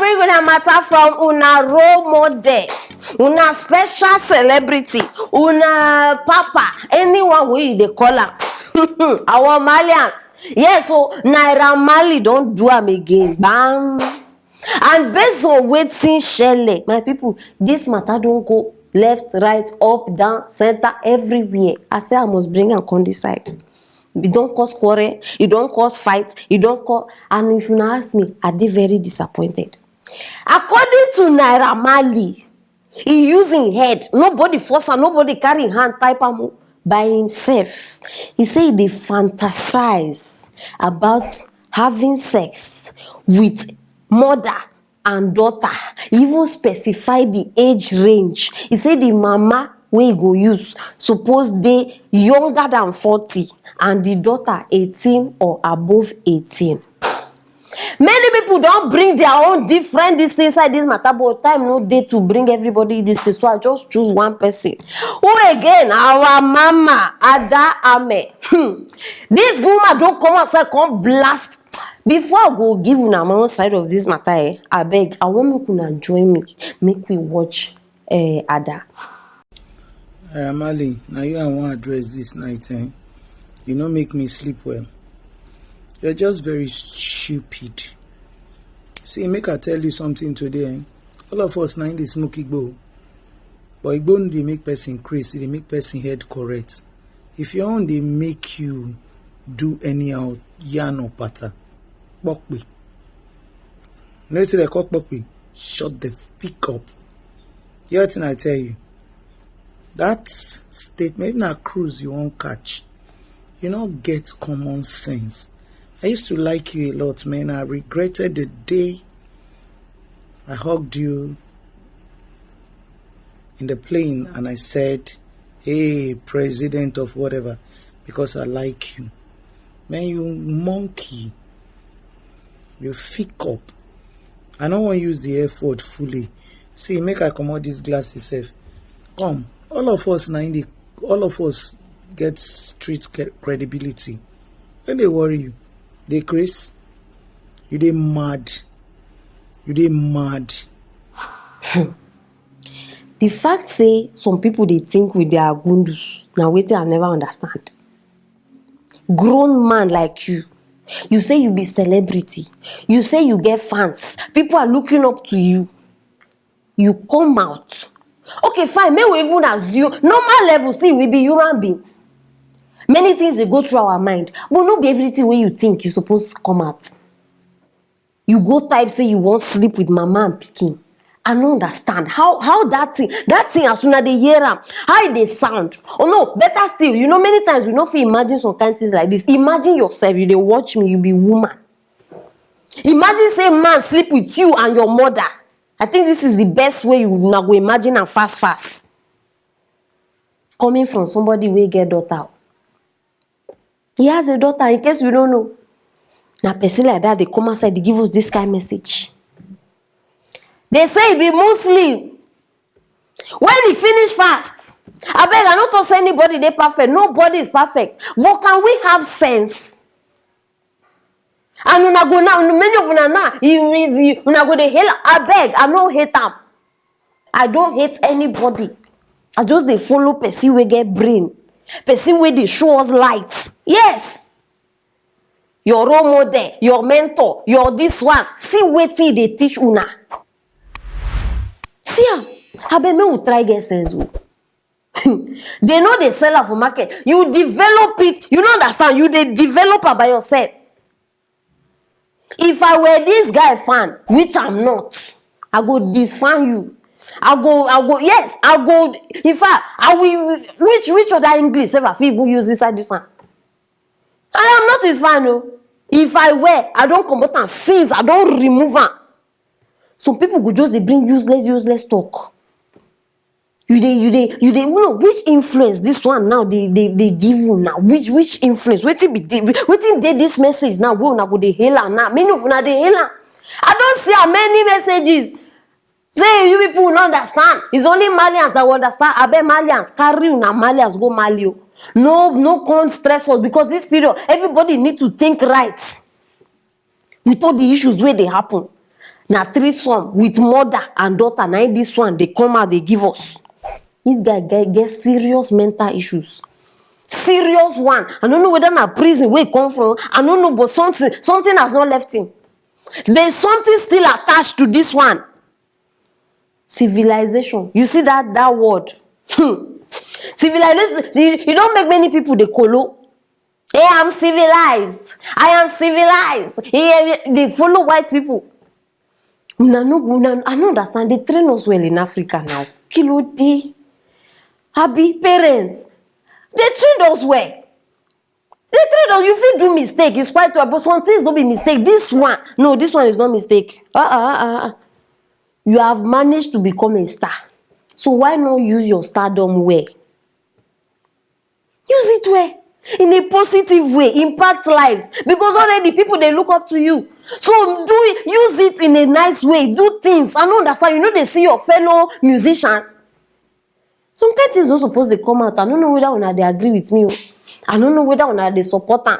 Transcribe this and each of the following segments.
bring una matter from una role model, una special celebrity, una papa, anyone wey they call am. Our Malians. Yes, so Naira Marley don't do am again. Bam. And based on wetin shele, my people, this matter don't go left, right, up, down, center, everywhere. I say I must bring am come this side. You don't cause quarrel, you don't cause fight, you don't cause. And if you ask me, I dey very disappointed. According to Naira Marley, he using head. Nobody force am, nobody carry hand type am by himself. He say he dey fantasize about having sex with mother and daughter. He even specify the age range. He say the mama wey he go use suppose dey younger than 40 and the daughter 18 or above 18. Many people don't bring their own different this inside this matter, but time no dey to bring everybody this thing, so I just choose one person. Who again? Our mama Ada Ameh. This woman don't come outside, come blast. Before I go give una my own side of this matter, I beg, I want make una join me, make we watch Ada. Naira Marley, now you I want to address this night, eh? You don't make me sleep well. You're just very stupid. See, make I tell you something today, eh? All of us now in the smoke Igbo. But Igbo they make person crazy, they make person head correct. If your own they make you do anyhow, yarn or patter. Bokwe. Let's say they call Bokwe. Shut the fuck up. Hear what I tell you. That statement, na cruise you won't catch. You don't get common sense. I used to like you a lot, man. I regretted the day I hugged you in the plane and I said, hey, president of whatever, because I like you. Man, you monkey. You fick up. I don't want to use the F word fully. See, make I come out these glasses safe. Come, all of us now all of us get street credibility. When they worry you, they crazy. You they mad. You they mad. The fact say some people they think with their gundus. Now wait, I never understand. Grown man like you. You say you be celebrity. You say you get fans. People are looking up to you. You come out. Okay, fine. May we even assume normal level. See, we be human beings. Many things they go through our mind, but not be everything where you think you supposed to come out. You go type say you want sleep with mama and pikin. I don't understand how that thing as soon as they hear them, how they sound. Oh no, better still, you know, many times we don't feel imagine some kind of things like this. Imagine yourself, you they watch me, you be woman. Imagine say man sleep with you and your mother. I think this is the best way you now go imagine and fast. Coming from somebody who get daughter. He has a daughter, in case you don't know. Now person like that, they come outside, they give us this kind of message. They say he be Muslim. When he finish fast, I beg, I not to say anybody they perfect. Nobody is perfect. But can we have sense? And una go now, many of una now, una go the hell. I beg, I don't hate them. I don't hate anybody. I just they follow person we get brain. Person where they show us light. Yes. Your role model, your mentor, your this one. See what they teach una. See am, I bet me will try get sense. They know they sell am for market. You develop it. You don't understand. You they develop it by yourself. If I were this guy fan, which I'm not, I go disfan you. I go. Yes, I go. In fact, I will. Which other English ever people use this one? I am not his fan, no. If I were, I don't come out and sins. I don't remove am. Some people go just they bring useless talk. You know which influence this one now they give you now. Which influence? Waiting they this message now. We now go the hailer now. Many of una the hailer. I don't see how many messages. Say you people will not understand. It's only Malians that will understand. I bet Malians carry una Malians go Malio. No can't stress us because this period everybody need to think right with all the issues where they happen. na threesome with mother and daughter. Na this one they come out, they give us. This guy get serious mental issues. Serious one. I don't know whether na prison where he come from. I don't know, but something has not left him. There's something still attached to this one. Civilization. You see that word? Civilization. You don't make many people they colo. Hey, I'm civilized. I am civilized. They follow white people. I don't understand. They train us well in Africa now. Kilo di. Happy parents. They trained us well. They trained us. You feel do mistake. It's quite well. But some things don't be mistake. This one. No, this one is not mistake. You have managed to become a star. So why not use your stardom well? Use it well. In a positive way. Impact lives. Because already people, they look up to you. So do it. Use it in a nice way. Do things. I don't understand. You know they see your fellow musicians. Some kind things not supposed to come out. I don't know whether they agree with me. I don't know whether they support them.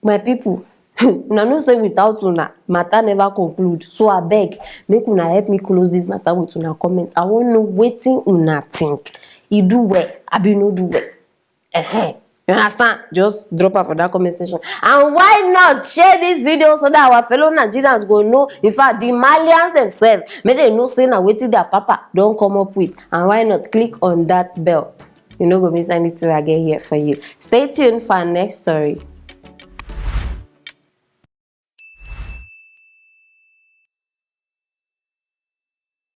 My people, una no say without una, matter never conclude. So I beg, make una help me close this matter with una comment. I want know wetin una think. You do well, abi no do well. You understand? Just drop her for that comment section. And why not share this video so that our fellow Nigerians go know, in fact, the Malians themselves, may they know say na wetin their papa don't come up with. And why not click on that bell? You know, go miss anything I get here for you. Stay tuned for our next story.